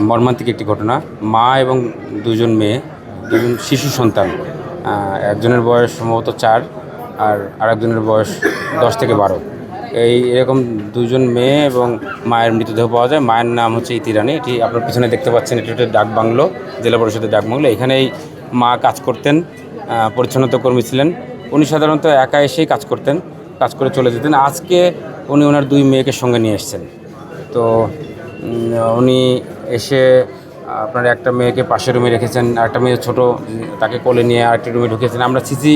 মর্মান্তিক একটি ঘটনা। মা এবং দুজন মেয়ে, দুজন শিশু সন্তান। একজনের বয়স সম্ভবত 4 আর আরেকজনের বয়স 10 থেকে 12। এরকম দুজন মেয়ে এবং মায়ের মৃতদেহ পাওয়া যায়। মায়ের নাম হচ্ছে ইতি রানী। এটি আপনার পিছনে দেখতে পাচ্ছেন, এটি হচ্ছে ডাকবাংলো, জেলা পরিষদের ডাকবাংলো। এখানেই মা কাজ করতেন, পরিচ্ছন্নতা কর্মী ছিলেন। উনি সাধারণত একা এসেই কাজ করতেন, কাজ করে চলে যেতেন। আজকে উনি ওনার 2 মেয়েকে সঙ্গে নিয়ে এসেছেন। তো উনি এসে আপনার একটা মেয়েকে পাশের রুমে রেখেছেন, আরেকটা মেয়ে ছোট, তাকে কোলে নিয়ে আরেকটা রুমে ঢুকেছেন। আমরা সিসি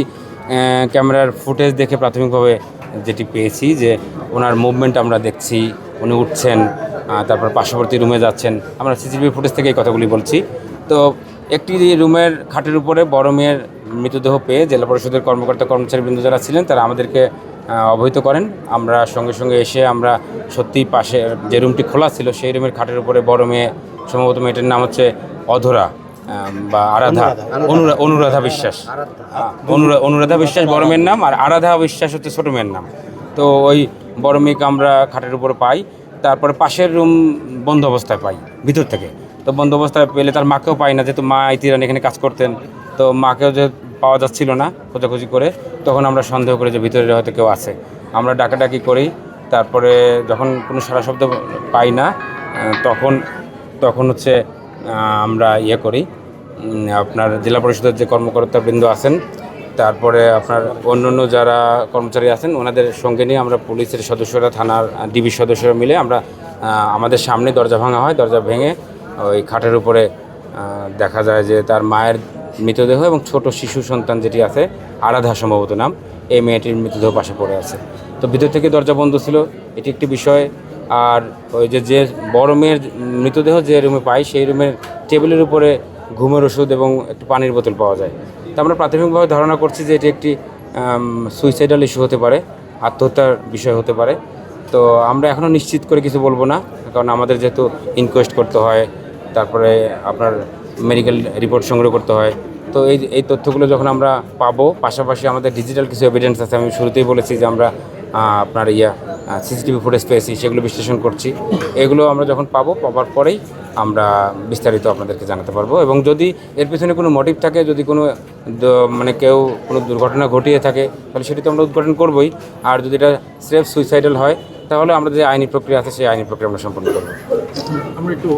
ক্যামেরার ফুটেজ দেখে প্রাথমিকভাবে যেটি পেয়েছি যে ওনার মুভমেন্ট আমরা দেখছি, উনি উঠছেন, তারপর পার্শ্ববর্তী রুমে যাচ্ছেন। আমরা সিসিটিভি ফুটেজ থেকে এই কথাগুলি বলছি। তো একটি রুমের খাটের উপরে বড় মেয়ের মৃতদেহ পেয়ে জেলা পরিষদের কর্মকর্তা কর্মচারীবৃন্দ যারা ছিলেন তারা আমাদেরকে অবহিত করেন। আমরা সঙ্গে সঙ্গে এসে আমরা সত্যিই পাশে যে রুমটি খোলা ছিল সেই রুমের খাটের উপরে বড় মেয়ে, সম্ভবত মেয়েটার নাম হচ্ছে অধরা বা আরাধা, অনুরাধা বিশ্বাস। অনুরাধা বিশ্বাস বড় মেয়ের নাম, আর আরাধা বিশ্বাস হচ্ছে ছোটো মেয়ের নাম। তো ওই বড় মেয়েকে আমরা খাটের উপরে পাই। তারপরে পাশের রুম বন্ধ অবস্থায় পাই ভিতর থেকে। তো বন্ধ অবস্থায় পেলে তার মাকেও পাই না, যেহেতু মা ইতি রানী এখানে কাজ করতেন। তো মাকেও যে পাওয়া যাচ্ছিল না খোঁজাখুঁজি করে, তখন আমরা সন্দেহ করি যে ভিতরে হয়তো কেউ আছে। আমরা ডাকাডাকি করি। তারপরে যখন কোনো সারা শব্দ পাই না, তখন হচ্ছে আমরা করি, আপনার জেলা পরিষদের যে কর্মকর্তাবৃন্দ আছেন, তারপরে আপনার অন্য যারা কর্মচারী আছেন ওনাদের সঙ্গে নিয়ে আমরা পুলিশের সদস্যরা, থানার ডিবি সদস্যরা মিলে আমরা আমাদের সামনে দরজা ভাঙা হয়। দরজা ভেঙে ওই খাটের উপরে দেখা যায় যে তার মায়ের মৃতদেহ এবং ছোট শিশু সন্তান যেটি আছে, আরাধা সম্ভবত নাম, এই মেয়েটির মৃতদেহ পাশে পড়ে আছে। তো ভিতর থেকে দরজা বন্ধ ছিল, এটি একটি বিষয়। আর ওই যে বড় মেয়ের মৃতদেহ যে রুমে পাই সেই রুমের টেবিলের উপরে ঘুমের ওষুধ এবং একটু পানির বোতল পাওয়া যায়। তো আমরা প্রাথমিকভাবে ধারণা করছি যে এটি একটি সুইসাইডাল ইস্যু হতে পারে, আত্মহত্যার বিষয় হতে পারে। তো আমরা এখনও নিশ্চিত করে কিছু বলবো না, কারণ আমাদের যেহেতু ইনকোয়েস্ট করতে হয়, তারপরে আপনার মেডিকেল রিপোর্ট সংগ্রহ করতে হয়। তো এই তথ্যগুলো যখন আমরা পাবো, পাশাপাশি আমাদের ডিজিটাল কিছু এভিডেন্স আছে। আমি শুরুতেই বলেছি যে আমরা আপনার সিসিটিভি ফুটেজ পেয়েছি, সেগুলো বিশ্লেষণ করছি। এগুলো আমরা যখন পাওয়ার পরেই আমরা বিস্তারিত আপনাদেরকে জানাতে পারবো। এবং যদি এর পেছনে কোনো মোটিভ থাকে, যদি কোনো কেউ কোনো দুর্ঘটনা ঘটিয়ে থাকে, তাহলে সেটি তো আমরা উদ্ঘাটন করবোই। আর যদি এটা স্রেফ সুইসাইডাল হয়, তাহলে আমরা যে আইনি প্রক্রিয়া আছে সেই আইনি প্রক্রিয়া আমরা সম্পন্ন করবো। আমরা একটু